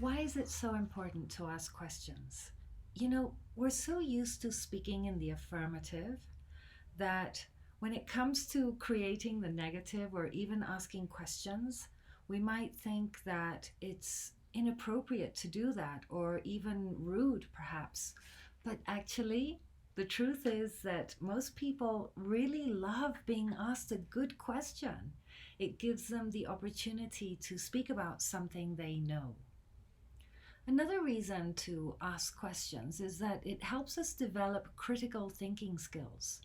Why is it so important to ask questions? You know, we're so used to speaking in the affirmative that when it comes to creating the negative or even asking questions, we might think that it's inappropriate to do that or even rude, perhaps. But actually, the truth is that most people really love being asked a good question. It gives them the opportunity to speak about something they know. Another reason to ask questions is that it helps us develop critical thinking skills.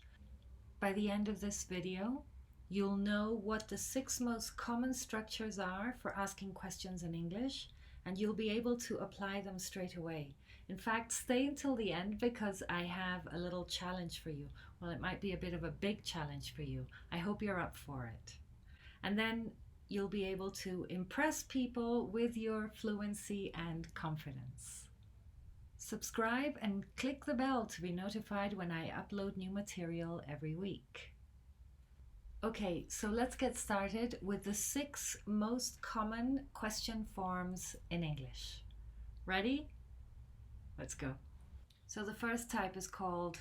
By the end of this video, you'll know what the 6 most common structures are for asking questions in English, and you'll be able to apply them straight away. In fact, stay until the end because I have a little challenge for you. Well, it might be a bit of a big challenge for you. I hope you're up for it. And then you'll be able to impress people with your fluency and confidence. Subscribe and click the bell to be notified when I upload new material every week. Okay, so let's get started with the 6 most common question forms in English. Ready? Let's go. So the first type is called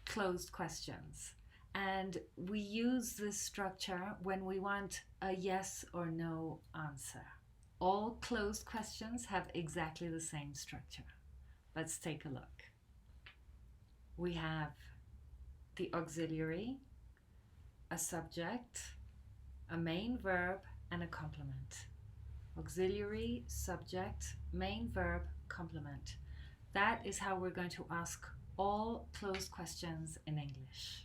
closed questions. And we use this structure when we want a yes or no answer. All closed questions have exactly the same structure. Let's take a look. We have the auxiliary, a subject, a main verb, and a complement. Auxiliary, subject, main verb, complement. That is how we're going to ask all closed questions in English.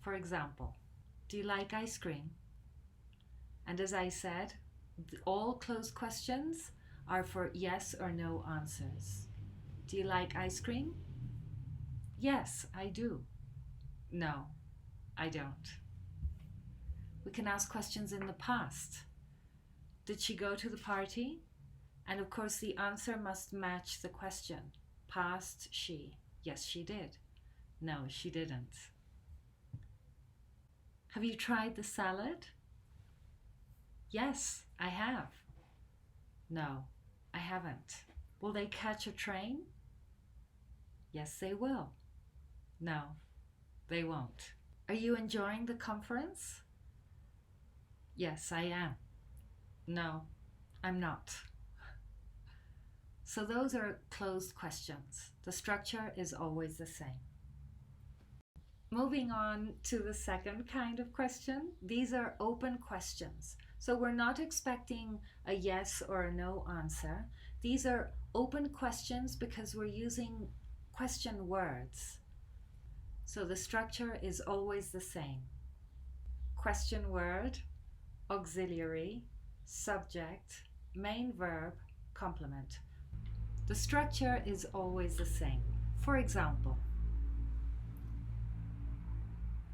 For example, do you like ice cream? And as I said, all closed questions are for yes or no answers. Do you like ice cream? Yes, I do. No, I don't. We can ask questions in the past. Did she go to the party? And of course, the answer must match the question. Past, she. Yes, she did. No, she didn't. Have you tried the salad? Yes, I have. No, I haven't. Will they catch a train? Yes, they will. No, they won't. Are you enjoying the conference? Yes, I am. No, I'm not. So those are closed questions. The structure is always the same. Moving on to the second kind of question, these are open questions. So we're not expecting a yes or a no answer. These are open questions because we're using question words. So the structure is always the same. Question word, auxiliary, subject, main verb, complement. The structure is always the same. For example,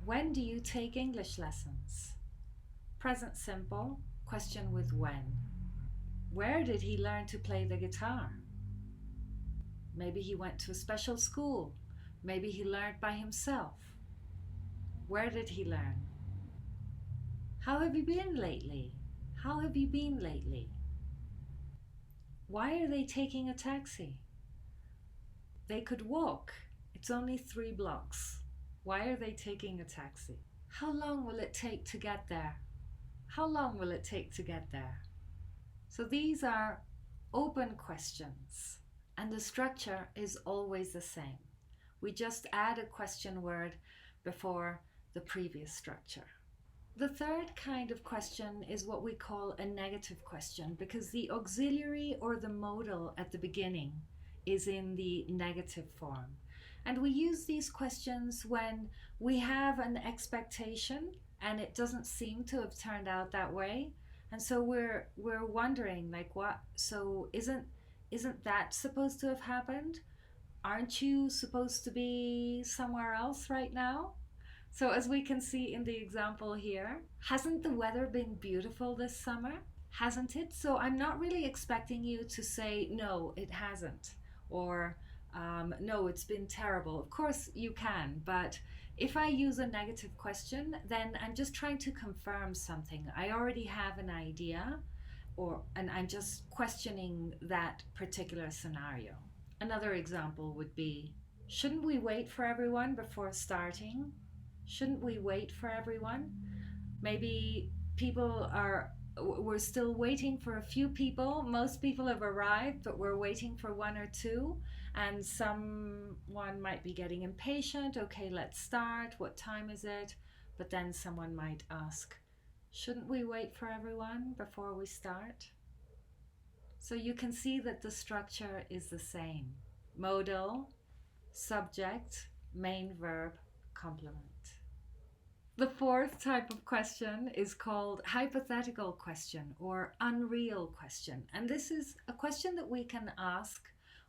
when do you take English lessons? Present simple, question with when. Where did he learn to play the guitar? Maybe he went to a special school. Maybe he learned by himself. Where did he learn? How have you been lately? How have you been lately? Why are they taking a taxi? They could walk. It's only 3 blocks. Why are they taking a taxi? How long will it take to get there? How long will it take to get there? So these are open questions, and the structure is always the same. We just add a question word before the previous structure. The third kind of question is what we call a negative question because the auxiliary or the modal at the beginning is in the negative form. And we use these questions when we have an expectation and it doesn't seem to have turned out that way. And so we're wondering like what, so isn't that supposed to have happened? Aren't you supposed to be somewhere else right now? So as we can see in the example here, hasn't the weather been beautiful this summer? Hasn't it? So I'm not really expecting you to say, no, it hasn't. Or, no, it's been terrible. Of course you can, but if I use a negative question, then I'm just trying to confirm something. I already have an idea, and I'm just questioning that particular scenario. Another example would be, shouldn't we wait for everyone before starting? Shouldn't we wait for everyone? Maybe we're still waiting for a few people. Most people have arrived, but we're waiting for one or two. And someone might be getting impatient. Okay, let's start. What time is it? But then someone might ask, shouldn't we wait for everyone before we start? So you can see that the structure is the same. Modal, subject, main verb, complement. The fourth type of question is called hypothetical question or unreal question. And this is a question that we can ask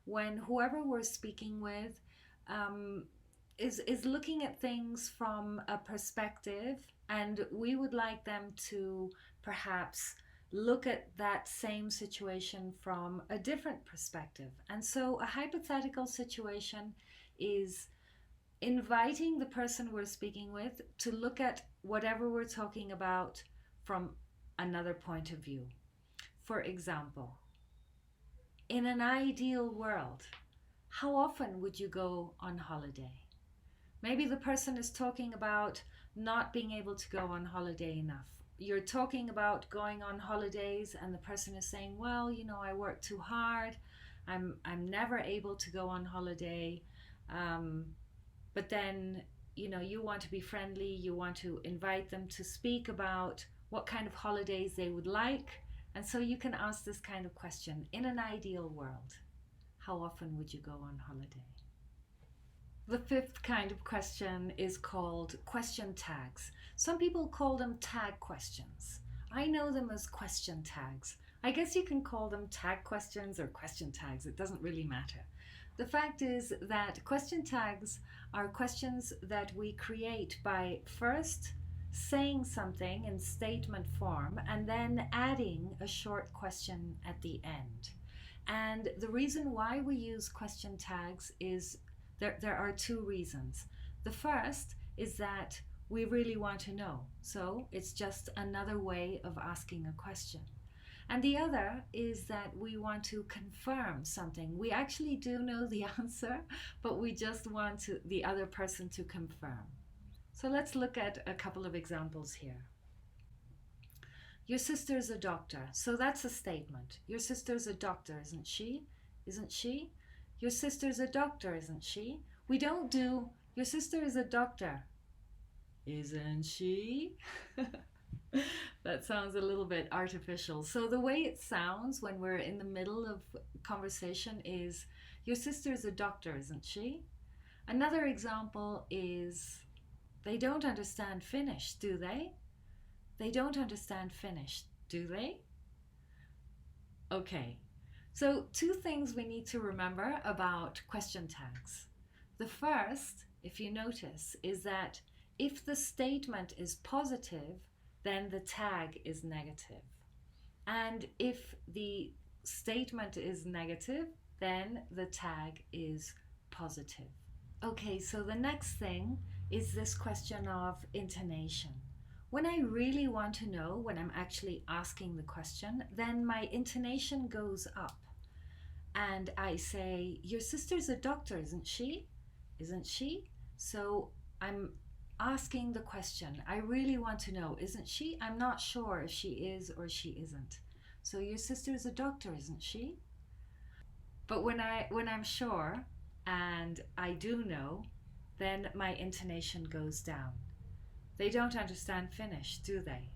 when whoever we're speaking with is looking at things from a perspective, and we would like them to perhaps look at that same situation from a different perspective. And so a hypothetical situation is inviting the person we're speaking with to look at whatever we're talking about from another point of view. For example, in an ideal world, how often would you go on holiday? Maybe the person is talking about not being able to go on holiday enough. You're talking about going on holidays and the person is saying, well, I work too hard. I'm never able to go on holiday. But then, you want to be friendly. You want to invite them to speak about what kind of holidays they would like. And so you can ask this kind of question. In an ideal world, how often would you go on holiday? The fifth kind of question is called question tags. Some people call them tag questions. I know them as question tags. I guess you can call them tag questions or question tags. It doesn't really matter. The fact is that question tags are questions that we create by first saying something in statement form and then adding a short question at the end. And the reason why we use question tags is there are two reasons. The first is that we really want to know. So it's just another way of asking a question. And the other is that we want to confirm something. We actually do know the answer, but we just want the other person to confirm. So let's look at a couple of examples here. Your sister's a doctor. So that's a statement. Your sister's a doctor, isn't she? Isn't she? Your sister's a doctor, isn't she? We don't do, your sister is a doctor. Isn't she? That sounds a little bit artificial. So the way it sounds when we're in the middle of conversation is, your sister's a doctor, isn't she? Another example is, they don't understand Finnish, do they? They don't understand Finnish, do they? Okay, so two things we need to remember about question tags. The first, if you notice, is that if the statement is positive, then the tag is negative. And if the statement is negative, then the tag is positive. Okay, so the next thing is this question of intonation. When I really want to know, when I'm actually asking the question, then my intonation goes up. And I say, your sister's a doctor, isn't she? Isn't she? So I'm asking the question. I really want to know, isn't she? I'm not sure if she is or she isn't. So your sister's a doctor, isn't she? But when I'm sure and I do know, then my intonation goes down. They don't understand Finnish, do they?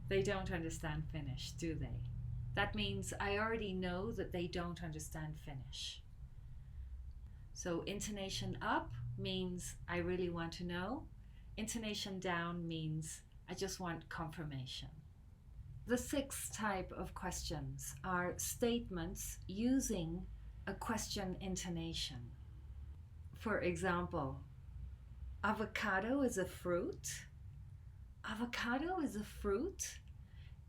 They don't understand Finnish, do they? That means I already know that they don't understand Finnish. So intonation up means I really want to know. Intonation down means I just want confirmation. The sixth type of questions are statements using a question intonation. For example, avocado is a fruit. Avocado is a fruit.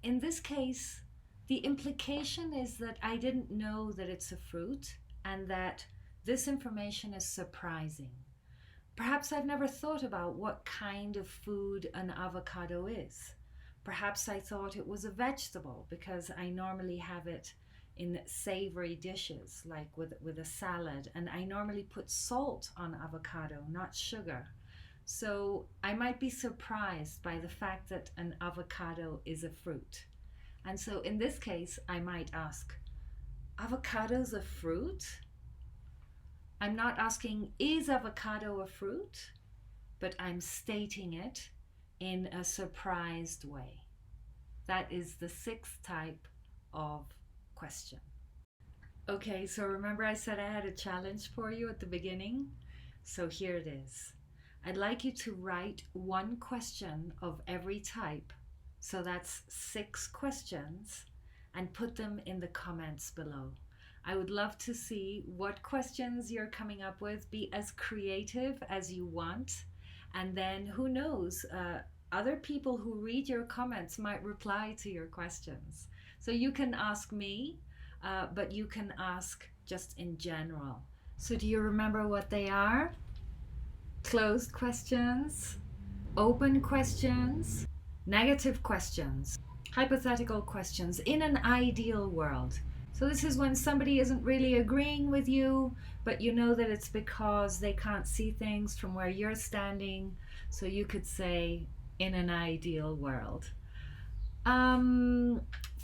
In this case, the implication is that I didn't know that it's a fruit and that this information is surprising. Perhaps I've never thought about what kind of food an avocado is. Perhaps I thought it was a vegetable because I normally have it in savory dishes, like with a salad, and I normally put salt on avocado, not sugar. So I might be surprised by the fact that an avocado is a fruit. And so in this case, I might ask, avocado's a fruit? I'm not asking, is avocado a fruit? But I'm stating it in a surprised way. That is the sixth type of question. Okay, so remember I said I had a challenge for you at the beginning? So here it is. I'd like you to write one question of every type, so that's 6 questions, and put them in the comments below. I would love to see what questions you're coming up with. Be as creative as you want, and then who knows, other people who read your comments might reply to your questions. So you can ask me, but you can ask just in general. So do you remember what they are? Closed questions, open questions, negative questions, hypothetical questions, in an ideal world. So this is when somebody isn't really agreeing with you, but you know that it's because they can't see things from where you're standing. So you could say, in an ideal world.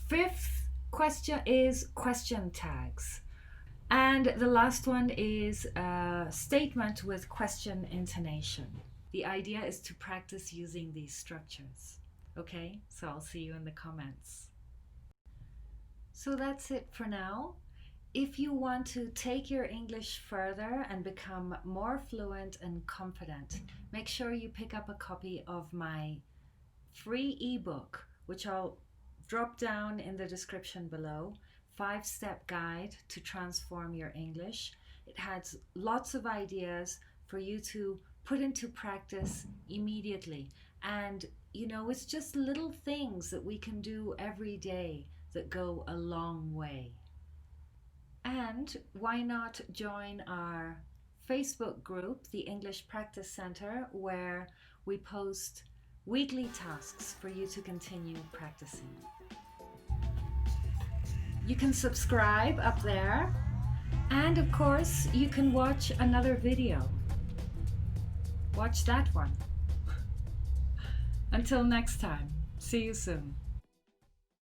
Fifth question is question tags. And the last one is a statement with question intonation. The idea is to practice using these structures. Okay, so I'll see you in the comments. So that's it for now. If you want to take your English further and become more fluent and confident, make sure you pick up a copy of my free ebook, which I'll drop down in the description below. 5-step guide to transform your English. It has lots of ideas for you to put into practice immediately. And you know, it's just little things that we can do every day that go a long way. And why not join our Facebook group, the English Practice Center, where we post weekly tasks for you to continue practicing. You can subscribe up there, and of course you can watch another video. Watch that one. Until next time, see you soon.